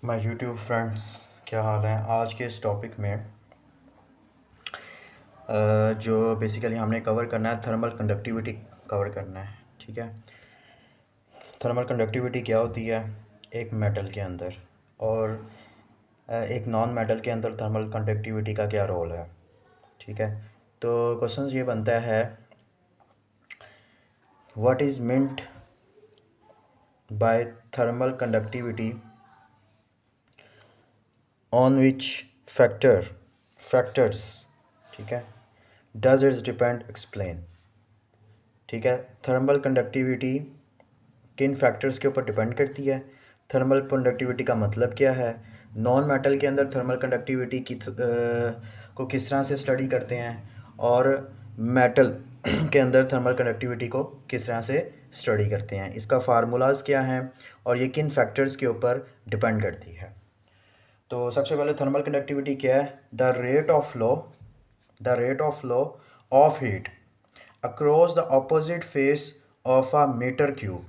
My YouTube friends, क्या हाल है। आज के इस टॉपिक में जो बेसिकली हमने कवर करना है, थर्मल कंडक्टिविटी कवर करना है। ठीक है, थर्मल कंडक्टिविटी क्या होती है एक मेटल के अंदर, और एक नॉन मेटल के अंदर थर्मल कंडक्टिविटी का क्या रोल है। ठीक है, तो क्वेश्चन ये बनता है, what is meant by thermal conductivity, on which factors, ठीक है, डज इट्स डिपेंड एक्सप्लेन। ठीक है, थर्मल कंडक्टिविटी किन फैक्टर्स के ऊपर डिपेंड करती है, थर्मल कंडक्टिविटी का मतलब क्या है, नॉन मेटल के अंदर थर्मल कंडक्टिविटी को किस तरह से स्टडी करते हैं, और मेटल के अंदर थर्मल कंडक्टिविटी को किस तरह से स्टडी करते हैं, इसका फार्मूलाज क्या हैं, और ये किन फैक्टर्स के ऊपर डिपेंड करती है। तो सबसे पहले थर्मल कंडक्टिविटी क्या है, the rate of flow of heat across the opposite face of a meter cube.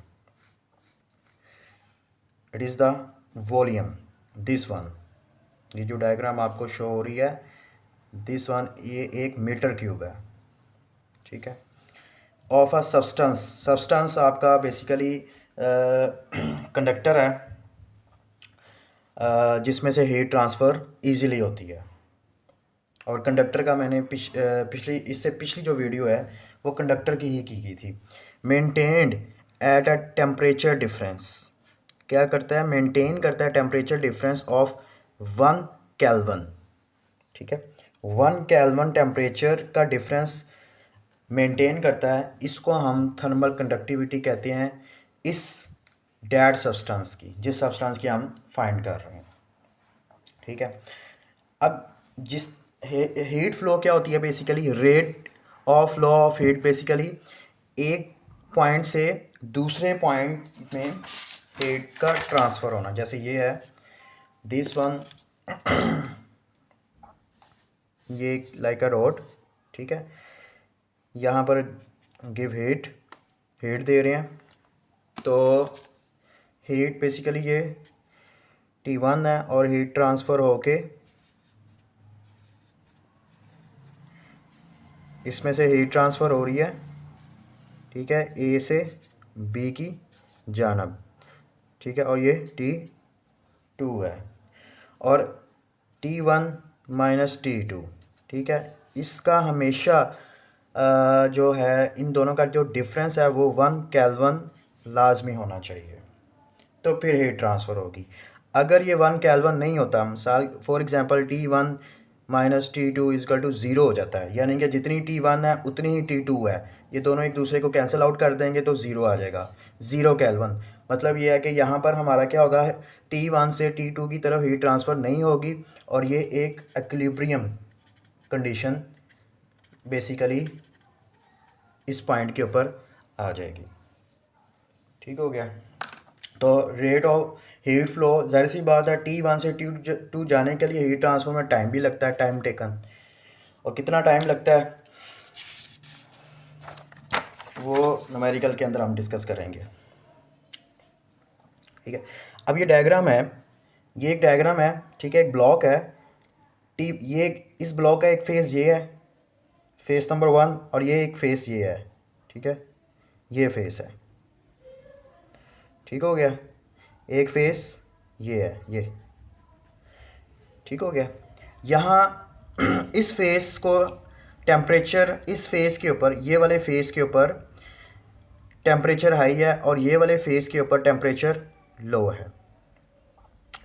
It is the volume. This one, ये जो डायग्राम आपको शो हो रही है, दिस वन, ये एक मीटर क्यूब है। ठीक है, ऑफ अ सब्सटेंस आपका बेसिकली कंडक्टर है, जिसमें से हीट ट्रांसफ़र इजीली होती है। और कंडक्टर का मैंने इससे पिछली जो वीडियो है वो कंडक्टर की ही की थी। Maintained at a temperature difference, क्या करता है, मेंटेन करता है टेम्परेचर डिफरेंस ऑफ 1 केल्विन। ठीक है, 1 केल्विन टेम्परेचर का डिफरेंस मेंटेन करता है, इसको हम थर्मल कंडक्टिविटी कहते हैं, इस डेड सब्सटेंस की, जिस सब्सटेंस की हम फाइंड कर रहे हैं। ठीक है, अब जिस हीट फ्लो क्या होती है, basically rate of flow of heat, basically एक पॉइंट से दूसरे पॉइंट में हीट का ट्रांसफ़र होना। जैसे ये है दिस वन, ये लाइक अ रोड। ठीक है, यहाँ पर गिव हीट दे रहे हैं, तो हीट बेसिकली ये T1 है, और हीट ट्रांसफ़र होके इसमें से हीट ट्रांसफ़र हो रही है, ठीक है, ए से बी की जानब। ठीक है, और ये T2 है, और T1 माइनस T2। ठीक है, इसका हमेशा जो है इन दोनों का जो डिफरेंस है वो 1 केल्विन लाजमी होना चाहिए, तो फिर हीट ट्रांसफ़र होगी। अगर ये 1 केल्विन नहीं होता, मिसाल for example T1 minus T2 is equal to zero हो जाता है, यानी कि जितनी T1 है उतनी ही T2 है, ये दोनों एक दूसरे को कैंसिल आउट कर देंगे तो ज़ीरो आ जाएगा, 0 केल्विन। मतलब ये है कि यहाँ पर हमारा क्या होगा, T1 से T2 की तरफ हीट ट्रांसफ़र नहीं होगी, और ये एक एक्विलिब्रियम कंडीशन बेसिकली इस पॉइंट के ऊपर आ जाएगी। ठीक हो गया, तो रेट ऑफ हीट फ्लो, ज़ाहिर सी बात है, T1 से T2 जाने के लिए हीट ट्रांसफर में टाइम भी लगता है, टाइम टेकन, और कितना टाइम लगता है वो न्यूमेरिकल के अंदर हम डिस्कस करेंगे। ठीक है, अब ये डायग्राम है, ये एक डायग्राम है। ठीक है, एक ब्लॉक है ये इस ब्लॉक का एक फेस ये है, फेस नंबर 1, और ये एक फेस ये है। ठीक है, ये फेस है। ठीक हो गया, एक फेस ये है, ये ठीक हो गया। यहाँ इस फेस को टेम्परेचर, इस फेस के ऊपर, ये वाले फेस के ऊपर टेम्परेचर हाई है, और ये वाले फेस के ऊपर टेम्परेचर लो है।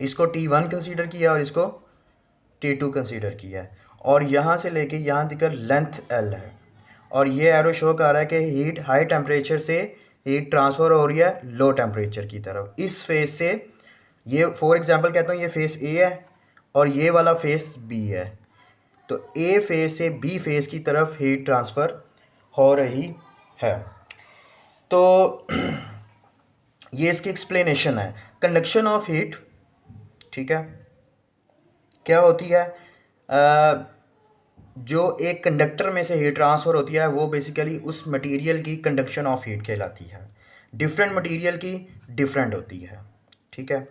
इसको T1 कंसीडर किया और इसको T2 कंसीडर किया है, और यहाँ से लेके यहाँ तक लेंथ L है, और ये एरो शो कर रहा है कि हीट हाई टेम्परेचर से हीट ट्रांसफ़र हो रही है लो टेम्परेचर की तरफ, इस फेस से। ये फॉर एग्जांपल कहता हूँ, ये फेस A है और ये वाला फेस B है, तो A फेस से B फेस की तरफ हीट ट्रांसफ़र हो रही है। तो ये इसकी एक्सप्लेनेशन है, कंडक्शन ऑफ हीट। ठीक है, क्या होती है, जो एक कंडक्टर में से हीट ट्रांसफ़र होती है वो बेसिकली उस मटेरियल की कंडक्शन ऑफ हीट कहलाती है, डिफरेंट मटेरियल की डिफरेंट होती है। ठीक है,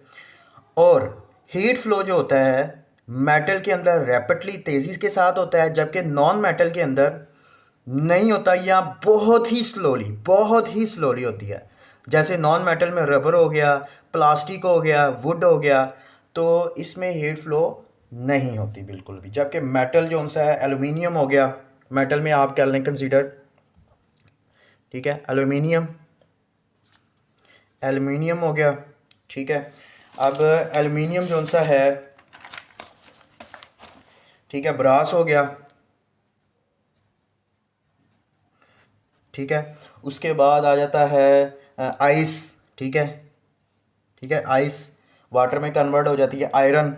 और हीट फ्लो जो होता है मेटल के अंदर रैपिडली तेज़ी के साथ होता है, जबकि नॉन मेटल के अंदर नहीं होता या बहुत ही स्लोली होती है। जैसे नॉन मेटल में रबर हो गया, प्लास्टिक हो गया, वुड हो गया, तो इसमें हीट फ्लो नहीं होती बिल्कुल भी। जबकि मेटल जो उनसा है, एलुमिनियम हो गया, मेटल में आप क्या लें कंसीडर, ठीक है, एलुमिनियम, एलुमिनियम हो गया, ठीक है। अब एलुमिनियम जो उनसा है, ठीक है, ब्रास हो गया, ठीक है। उसके बाद आ जाता है आइस, ठीक है, ठीक है, आइस वाटर में कन्वर्ट हो जाती है, आयरन।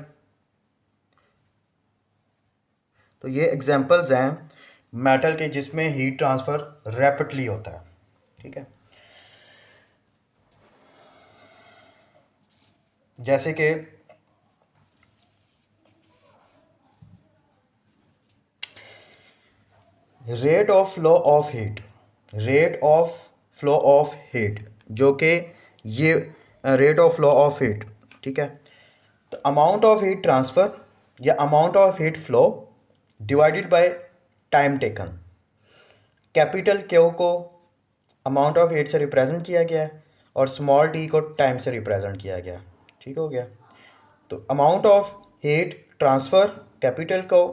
तो ये एग्जांपल्स हैं मेटल के जिसमें हीट ट्रांसफ़र रैपिडली होता है, ठीक है। जैसे कि rate of flow of heat, rate of flow of heat, जो कि ये rate of flow of heat, ठीक है। तो अमाउंट ऑफ हीट ट्रांसफ़र या amount of heat flow divided by time taken. Capital Q को अमाउंट ऑफ हीट से represent किया गया है और स्मॉल टी को टाइम से रिप्रेजेंट किया गया, ठीक हो गया। तो amount of heat transfer capital को,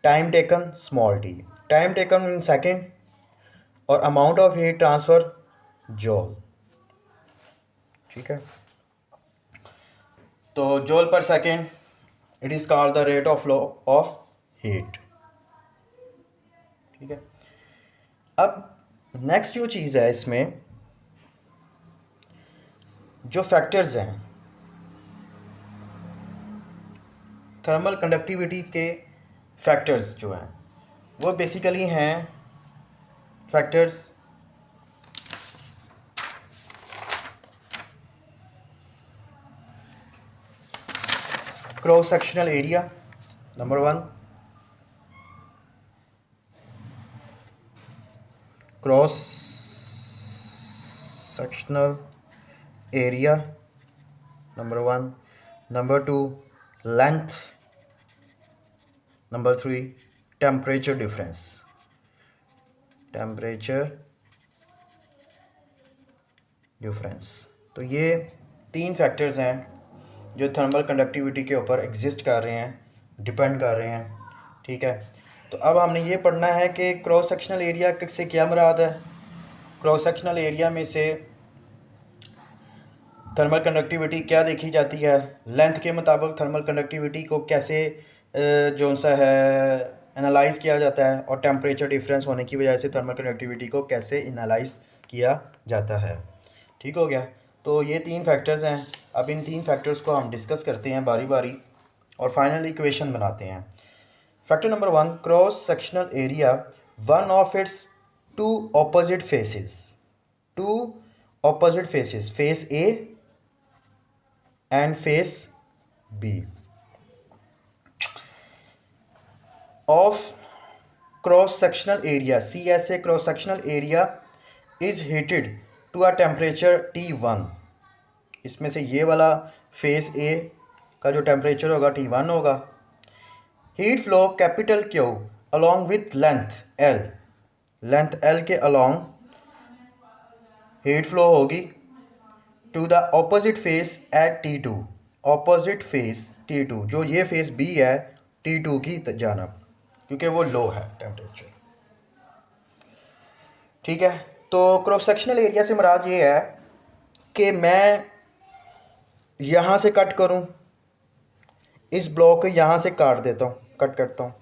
time taken small T, time taken in second, और amount of heat transfer joule, ठीक है। तो जॉल पर second, it is called the rate of flow of heat, ठीक है। अब नेक्स्ट जो चीज़ है इसमें, जो फैक्टर्स हैं थर्मल कंडक्टिविटी के, फैक्टर्स जो हैं वो बेसिकली हैं factors cross sectional area number 1, cross sectional area number 1, number 2 length, number 3 temperature difference, temperature difference. तो ये 3 फैक्टर्स हैं जो थर्मल कंडक्टिविटी के ऊपर एग्जिस्ट कर रहे हैं, डिपेंड कर रहे हैं, ठीक है। तो अब हमने ये पढ़ना है कि क्रॉस सेक्शनल एरिया से क्या मुराद है। क्रॉस सेक्शनल एरिया में से थर्मल कंडक्टिविटी क्या देखी जाती है, लेंथ के मुताबिक थर्मल कंडक्टिविटी को कैसे जो सा है एनालाइज किया जाता है, और टेम्परेचर डिफरेंस होने की वजह से थर्मल कंडक्टिविटी को कैसे एनालाइज किया जाता है, ठीक हो गया। तो ये 3 फैक्टर्स हैं। अब इन 3 फैक्टर्स को हम डिस्कस करते हैं बारी बारी और फाइनल इक्वेशन बनाते हैं। Factor number 1, cross sectional area, one of its two opposite faces, two opposite faces, face A and face B of cross sectional area, CSA cross sectional area is heated to a temperature T1। इसमें से ये वाला face ए का जो temperature होगा T1 होगा। Heat flow capital Q along with length L, length L के along heat flow होगी to the opposite face at T2, opposite face T2, जो ये फेस B है T2 की जानब, क्योंकि वो लो है टेम्परेचर, ठीक है। तो क्रॉस सेक्शनल एरिया से मुराद ये है कि मैं यहाँ से कट करूँ, इस ब्लॉक को यहाँ से काट देता हूँ, कट करता हूँ,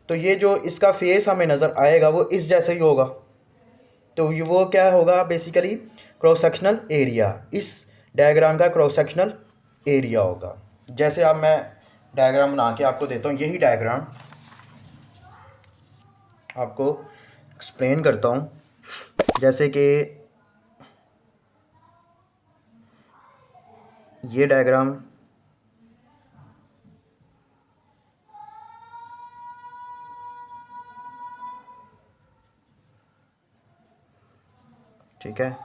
तो ये जो इसका फेस हमें नज़र आएगा वो इस जैसे ही होगा। तो ये वो क्या होगा बेसिकली क्रॉस सेक्शनल एरिया, इस डायग्राम का क्रॉस सेक्शनल एरिया होगा। जैसे अब मैं डायग्राम बना के आपको देता हूँ, यही डायग्राम आपको एक्सप्लेन करता हूँ। जैसे कि ये डायग्राम ठीक है,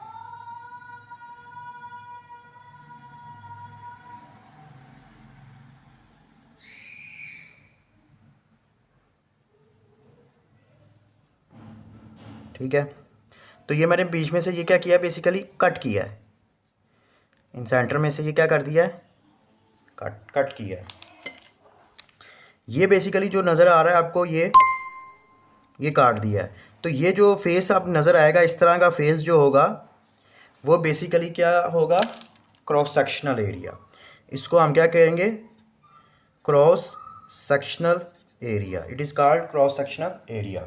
ठीक है। तो ये मैंने बीच में से ये क्या किया, बेसिकली कट किया है, इन सेंटर में से ये क्या कर दिया है, कट किया है। ये बेसिकली जो नज़र आ रहा है आपको, ये काट दिया है। तो ये जो फेस आप नज़र आएगा, इस तरह का फेस जो होगा वो बेसिकली क्या होगा, क्रॉस सेक्शनल एरिया। इसको हम क्या कहेंगे, cross sectional area. It is called cross sectional area.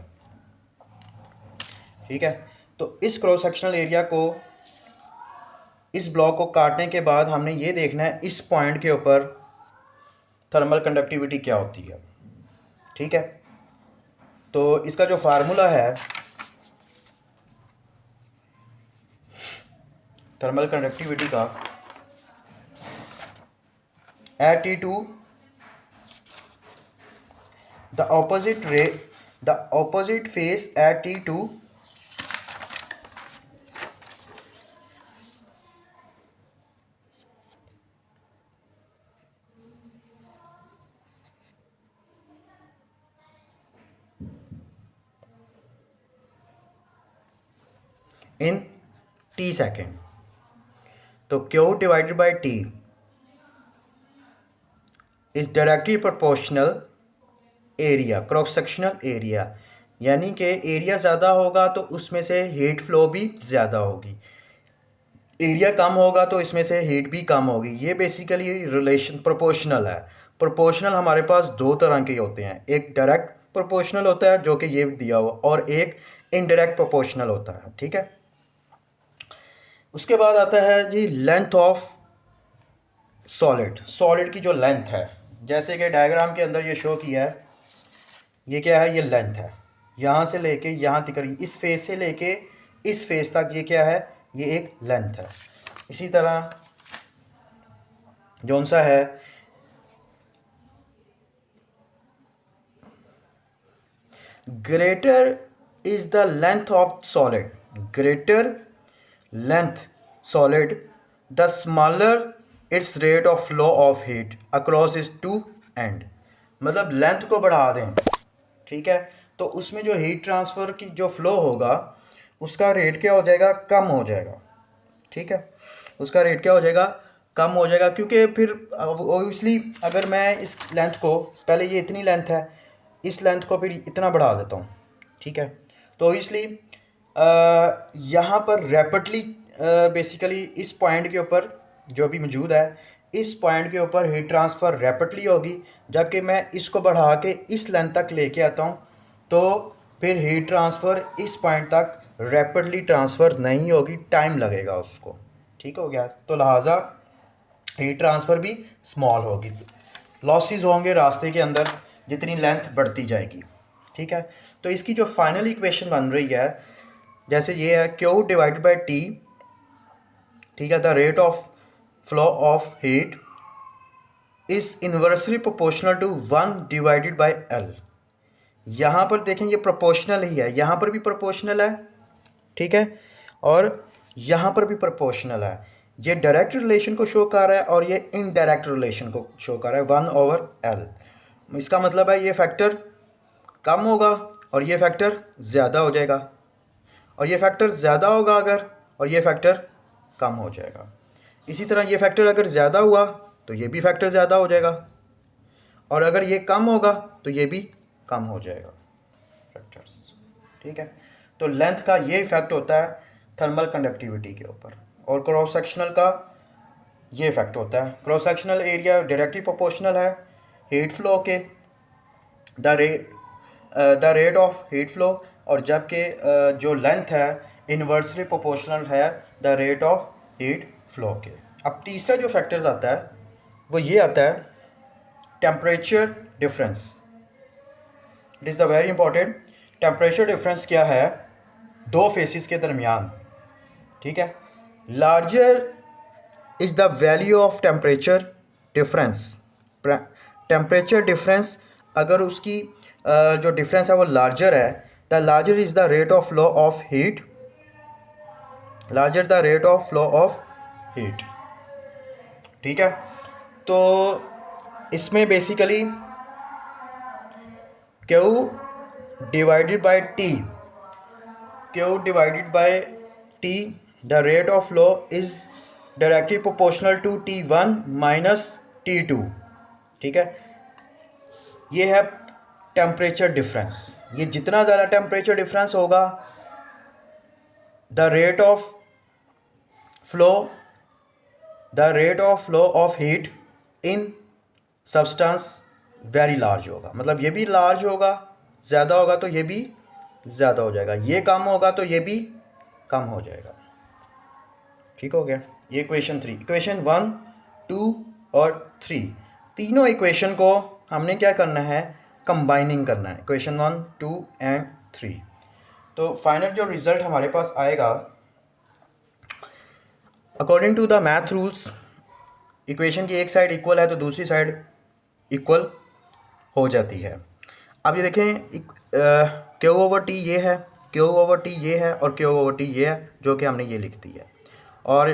ठीक है। तो इस क्रॉस सेक्शनल एरिया को, इस ब्लॉक को काटने के बाद हमने ये देखना है इस पॉइंट के ऊपर थर्मल कंडक्टिविटी क्या होती है। ठीक है। तो इसका जो फार्मूला है थर्मल कंडक्टिविटी का, at T2 the opposite phase at T2 in T second. तो Q divided by T is directly proportional area, cross sectional area. यानी कि एरिया ज़्यादा होगा तो उसमें से हीट फ्लो भी ज़्यादा होगी, एरिया कम होगा तो इसमें से हीट भी कम होगी। ये बेसिकली रिलेशन प्रोपोर्शनल है। प्रोपोर्शनल हमारे पास दो तरह के होते हैं, एक डायरेक्ट प्रोपोर्शनल होता है जो कि ये दिया हुआ, और एक इनडायरेक्ट प्रोपोर्शनल होता है। ठीक है। उसके बाद आता है जी लेंथ ऑफ सॉलिड की जो लेंथ है, जैसे कि डायग्राम के अंदर ये शो किया है, ये क्या है, ये लेंथ है, यहाँ से लेके यहाँ तक, इस फेस से लेके इस फेस तक ये क्या है, ये एक लेंथ है। इसी तरह जौन सा है greater is the length of solid, greater length solid the smaller it's rate of flow of heat across इस टू एंड। मतलब लेंथ को बढ़ा दें, ठीक है, तो उसमें जो हीट ट्रांसफ़र की जो फ्लो होगा उसका रेट क्या हो जाएगा, कम हो जाएगा। ठीक है, उसका रेट क्या हो जाएगा, कम हो जाएगा, क्योंकि फिर ओबियसली अगर मैं इस लेंथ को, पहले ये इतनी लेंथ है, इस लेंथ को फिर इतना बढ़ा देता हूँ, ठीक है, तो ओबियसली यहाँ पर रैपिडली बेसिकली इस पॉइंट के ऊपर जो भी मौजूद है, इस पॉइंट के ऊपर हीट ट्रांसफ़र रैपिडली होगी। जबकि मैं इसको बढ़ा के इस लेंथ तक लेके आता हूँ तो फिर हीट ट्रांसफ़र इस पॉइंट तक रैपिडली ट्रांसफ़र नहीं होगी, टाइम लगेगा उसको। ठीक हो गया। तो लिहाजा हीट ट्रांसफ़र भी स्मॉल होगी, लॉसेस होंगे रास्ते के अंदर जितनी लेंथ बढ़ती जाएगी। ठीक है। तो इसकी जो फाइनल इक्वेशन बन रही है, जैसे ये है Q डिवाइडेड बाई T, ठीक है, the rate of flow of heat is inversely proportional to 1 divided by L। यहाँ पर देखें ये प्रोपोर्शनल ही है, यहाँ पर भी प्रोपोर्शनल है, ठीक है, और यहाँ पर भी प्रोपोर्शनल है। ये डायरेक्ट रिलेशन को शो कर रहा है और ये इनडायरेक्ट रिलेशन को शो कर रहा है, 1/L। इसका मतलब है ये फैक्टर कम होगा और ये फैक्टर ज़्यादा हो जाएगा, और ये फैक्टर ज़्यादा होगा अगर, और ये फैक्टर कम हो जाएगा। इसी तरह ये फैक्टर अगर ज़्यादा हुआ तो ये भी फैक्टर ज़्यादा हो जाएगा, और अगर ये कम होगा तो ये भी कम हो जाएगा फैक्टर्स। ठीक है। तो लेंथ का ये इफेक्ट होता है थर्मल कंडक्टिविटी के ऊपर, और क्रॉस सेक्शनल का ये इफेक्ट होता है। Cross sectional area directly proportional है हीट फ्लो के, the rate of heat flow, और जबकि जो लेंथ है इन्वर्सली प्रोपोर्शनल है the rate of heat flow के। अब तीसरा जो फैक्टर्स आता है वो ये आता है temperature difference. It is the very important. Temperature difference क्या है दो फेसिस के दरमियान, ठीक है। Larger is the value of temperature difference. Temperature difference अगर उसकी जो डिफरेंस है वो लार्जर है, the larger is the rate of flow of heat, larger the rate of flow of heat. ठीक है। तो इसमें basically Q divided by T, Q divided by T, the rate of flow is directly proportional to T1 minus T2, ठीक है। ये है temperature difference. ये जितना ज़्यादा टेम्परेचर डिफरेंस होगा, the rate of flow of heat in substance very large होगा। मतलब ये भी लार्ज होगा, ज़्यादा होगा तो ये भी ज़्यादा हो जाएगा, ये कम होगा तो ये भी कम हो जाएगा। ठीक हो गया। ये इक्वेशन 3, इक्वेशन 1, 2 और 3, तीनों इक्वेशन को हमने क्या करना है, कंबाइनिंग करना है, इक्वेशन 1, 2 एंड 3। तो फाइनल जो रिज़ल्ट हमारे पास आएगा, according to the math rules, equation की एक साइड इक्वल है तो दूसरी साइड इक्वल हो जाती है। अब ये देखें, Q ओवर T ये है, Q ओवर T ये है और Q ओवर T ये है, जो कि हमने ये लिख दी है, और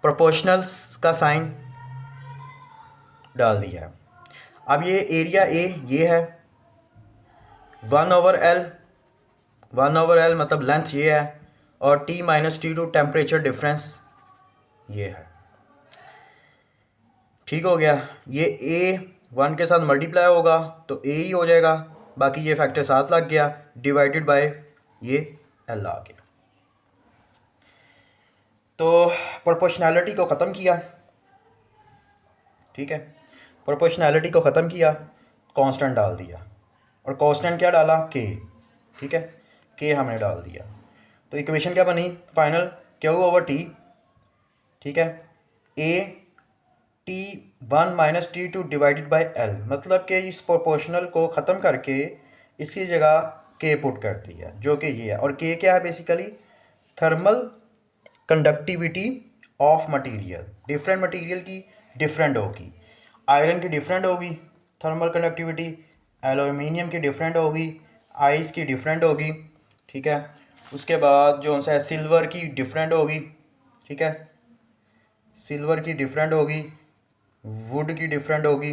प्रोपोर्शनल्स का साइन डाल दिया है। अब ये एरिया A ये है, 1 ओवर L मतलब लेंथ ये है, और T minus T2 temperature difference ये है। ठीक हो गया। ये A 1 के साथ मल्टीप्लाई होगा तो A ही हो जाएगा, बाकी ये फैक्टर साथ लग गया, डिवाइडेड बाय ये L आ गया। तो प्रोपोर्शनैलिटी को ख़त्म किया, ठीक है, प्रोपोर्शनैलिटी को ख़त्म किया, कांस्टेंट डाल दिया, और कांस्टेंट क्या डाला, K, ठीक है, K हमने डाल दिया। तो इक्वेशन क्या बनी फाइनल, Q ओवर T, ठीक है, A T1 minus T2 divided by L, मतलब कि इस प्रोपोर्शनल को ख़त्म करके इसकी जगह K पुट कर दिया, जो कि ये है। और K क्या है, basically thermal conductivity of material. Different material की डिफरेंट होगी, आयरन की डिफरेंट होगी थर्मल कंडक्टिविटी, एल्यूमिनियम की डिफरेंट होगी, आइस की डिफरेंट होगी, ठीक है। उसके बाद जो है सिल्वर की डिफरेंट होगी, ठीक है, सिल्वर की डिफरेंट होगी, वुड की डिफरेंट होगी,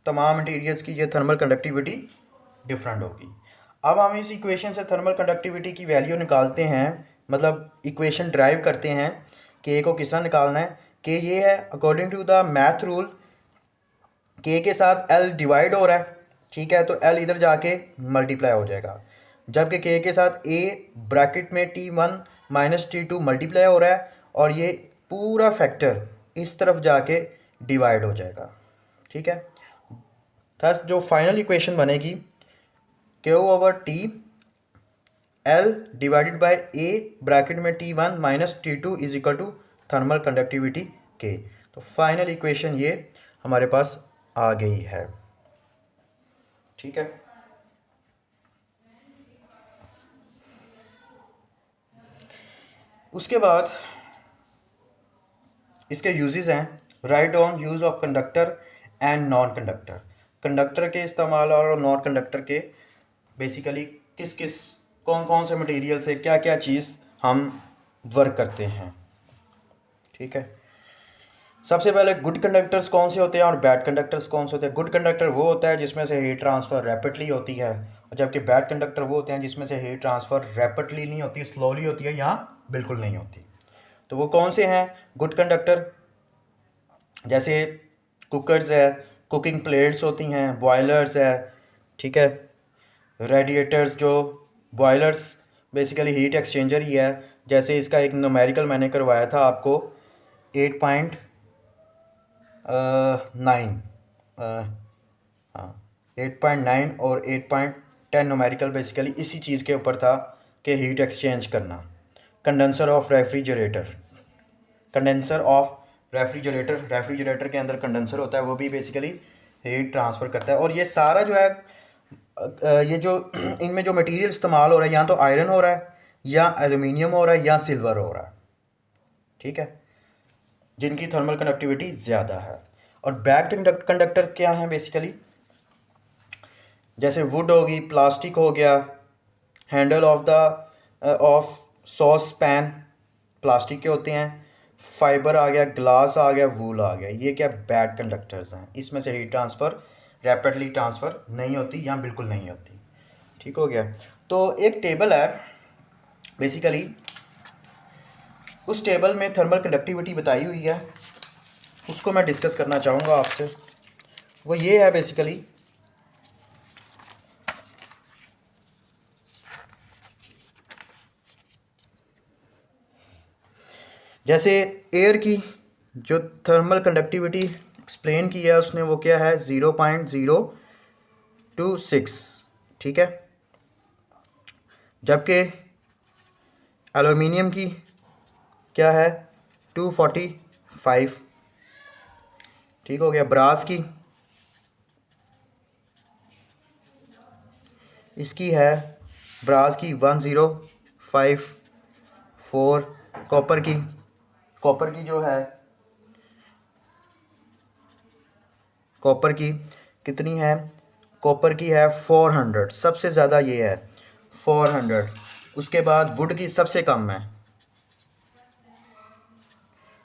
तमाम मटेरियल्स की ये थर्मल कंडक्टिविटी डिफरेंट होगी। अब हम इस इक्वेशन से थर्मल कंडक्टिविटी की वैल्यू निकालते हैं, मतलब इक्वेशन ड्राइव करते हैं के को किस तरह निकालना है। के ये है, according to the math rule के के साथ L डिवाइड हो रहा है, ठीक है, तो L इधर जाके मल्टीप्लाई हो जाएगा, जबकि के साथ A ब्रैकेट में T1 माइनस T2 मल्टीप्लाई हो रहा है, और ये पूरा फैक्टर इस तरफ जाके डिवाइड हो जाएगा, ठीक है। थस जो फाइनल इक्वेशन बनेगी, Q over T L divided by A bracket में T1 minus T2 is equal to thermal conductivity K। तो फाइनल इक्वेशन ये हमारे पास आ गई है, ठीक है। उसके बाद इसके यूजेस हैं, write down use of conductor and non conductor. Conductor के इस्तेमाल और नॉन कंडक्टर के बेसिकली किस किस कौन कौन से मटेरियल से क्या क्या चीज़ हम वर्क करते हैं, ठीक है। सबसे पहले गुड कंडक्टर्स कौन से होते हैं और बैड कंडक्टर्स कौन से होते हैं। गुड कंडक्टर वो होता है जिसमें से हीट ट्रांसफ़र रैपिडली होती है, और जबकि बैड कंडक्टर वो होते हैं जिसमें से हीट ट्रांसफ़र रैपिडली नहीं होती, स्लोली होती है, यहाँ बिल्कुल नहीं होती। तो वो कौन से हैं गुड कंडक्टर, जैसे कुकर्स है, कुकिंग प्लेट्स होती हैं, बॉयलर्स है, ठीक है, रेडिएटर्स, जो बॉयलर्स बेसिकली हीट एक्सचेंजर ही है। जैसे इसका एक न्यूमेरिकल मैंने करवाया था आपको 8.9 हाँ 8.9 और 8.10 न्यूमेरिकल बेसिकली इसी चीज़ के ऊपर था कि हीट एक्सचेंज करना। कंडेंसर ऑफ रेफ्रिजरेटर, रेफ्रिजरेटर के अंदर कंडेंसर होता है, वो भी बेसिकली हीट ट्रांसफ़र करता है। और ये सारा जो है ये जो इनमें जो मटेरियल इस्तेमाल हो रहा है, या तो आयरन हो रहा है, या एल्यूमिनियम हो रहा है, या सिल्वर हो रहा है, ठीक है, जिनकी थर्मल कंडक्टिविटी ज़्यादा है। और बैड कंडक्टर क्या है बेसिकली, जैसे वुड होगी, प्लास्टिक हो गया, handle of sauce pan plastic के होते हैं, फाइबर आ गया, ग्लास आ गया, वूल आ गया, ये क्या बैड कंडक्टर्स हैं। इसमें से हीट ट्रांसफ़र रैपिडली ट्रांसफ़र नहीं होती या बिल्कुल नहीं होती, ठीक हो गया। तो एक टेबल है बेसिकली, उस टेबल में थर्मल कंडक्टिविटी बताई हुई है, उसको मैं डिस्कस करना चाहूँगा आपसे। वो ये है बेसिकली, जैसे एयर की जो थर्मल कंडक्टिविटी एक्सप्लेन की है उसने, वो क्या है 0.026, ठीक है। जबकि एलुमिनियम की क्या है 245, ठीक हो गया। ब्रास की इसकी है, ब्रास की 1054। कॉपर की जो है, कॉपर की कितनी है, कॉपर की है 400, सबसे ज़्यादा ये है 400। उसके बाद वुड की सबसे कम है,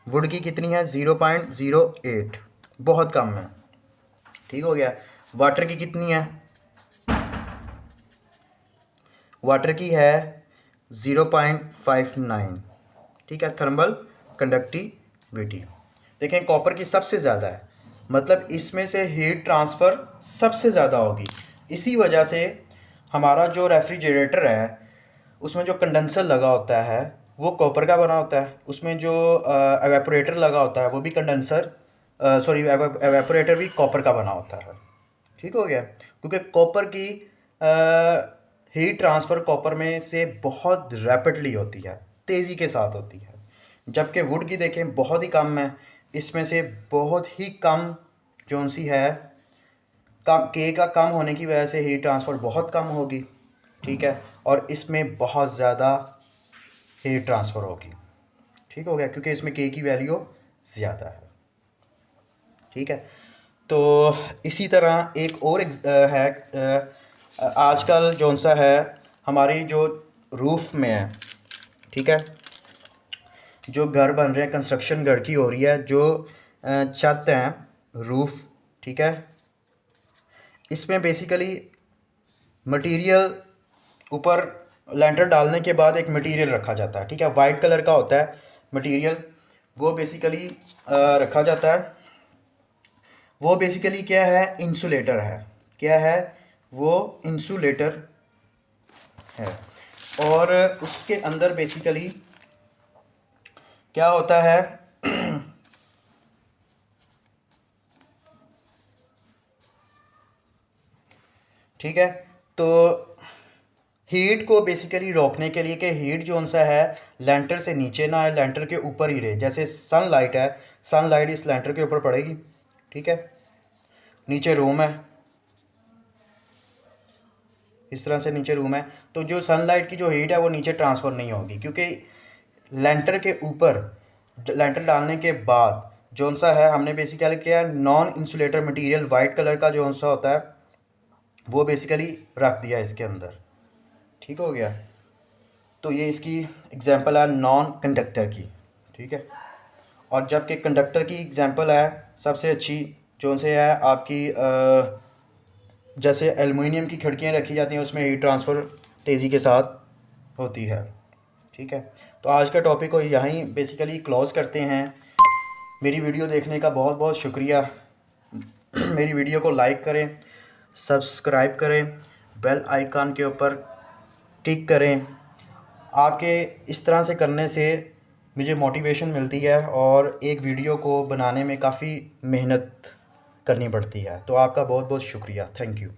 वुड की कितनी है 0.08, बहुत कम है, ठीक हो गया। वाटर की कितनी है, वाटर की है 0.59, ठीक है, थर्मल कंडक्टिविटी। देखें कॉपर की सबसे ज़्यादा है, मतलब इसमें से हीट ट्रांसफ़र सबसे ज़्यादा होगी। इसी वजह से हमारा जो रेफ्रिजरेटर है उसमें जो कंडेंसर लगा होता है वो कॉपर का बना होता है, उसमें जो एवेपोरेटर लगा होता है वो भी कंडेंसर सॉरी एवेपोरेटर भी कॉपर का बना होता है, ठीक हो गया। क्योंकि कॉपर की हीट ट्रांसफ़र कॉपर में से बहुत रैपिडली होती है, तेज़ी के साथ होती है। जबकि वुड की देखें बहुत ही कम है, इसमें से बहुत ही कम जो सी है, कम के का कम होने की वजह से हीट ट्रांसफ़र बहुत कम होगी, ठीक है। और इसमें बहुत ज़्यादा हीट ट्रांसफ़र होगी, ठीक हो गया, क्योंकि इसमें के की वैल्यू ज़्यादा है, ठीक है। तो इसी तरह एक और है, आजकल जौन सा है हमारी जो रूफ़ में है, ठीक है, जो घर बन रहे हैं, कंस्ट्रक्शन घर की हो रही है, जो छत हैं रूफ़, ठीक है, इसमें बेसिकली मटेरियल ऊपर लेंटर डालने के बाद एक मटेरियल रखा जाता है, ठीक है, वाइट कलर का होता है मटेरियल, वो बेसिकली रखा जाता है। वो बेसिकली क्या है, इंसुलेटर है, क्या है वो इंसुलेटर है। और उसके अंदर बेसिकली क्या होता है ठीक है, तो हीट को बेसिकली रोकने के लिए कि हीट जो सा है लेंटर से नीचे ना आए, लेंटर के ऊपर ही रहे। जैसे सनलाइट है, सनलाइट इस लेंटर के ऊपर पड़ेगी, ठीक है, नीचे रूम है, इस तरह से नीचे रूम है, तो जो सनलाइट की जो हीट है वो नीचे ट्रांसफ़र नहीं होगी, क्योंकि लेंटर के ऊपर लेंटर डालने के बाद जो सा है हमने बेसिकली क्या non insulator material white colour का जो सा होता है वो बेसिकली रख दिया इसके अंदर, ठीक हो गया। तो ये इसकी एग्जांपल है नॉन कंडक्टर की, ठीक है। और जबकि कंडक्टर की एग्जांपल है सबसे अच्छी जो से है आपकी जैसे एलुमिनियम की खिड़कियाँ रखी जाती हैं उसमें हीट ट्रांसफ़र तेज़ी के साथ होती है, ठीक है। तो आज का टॉपिक को यहीं बेसिकली क्लोज़ करते हैं। मेरी वीडियो देखने का बहुत बहुत शुक्रिया। मेरी वीडियो को लाइक करें, सब्सक्राइब करें, बेल आइकन के ऊपर टिक करें। आपके इस तरह से करने से मुझे मोटिवेशन मिलती है और एक वीडियो को बनाने में काफ़ी मेहनत करनी पड़ती है। तो आपका बहुत बहुत शुक्रिया, थैंक यू।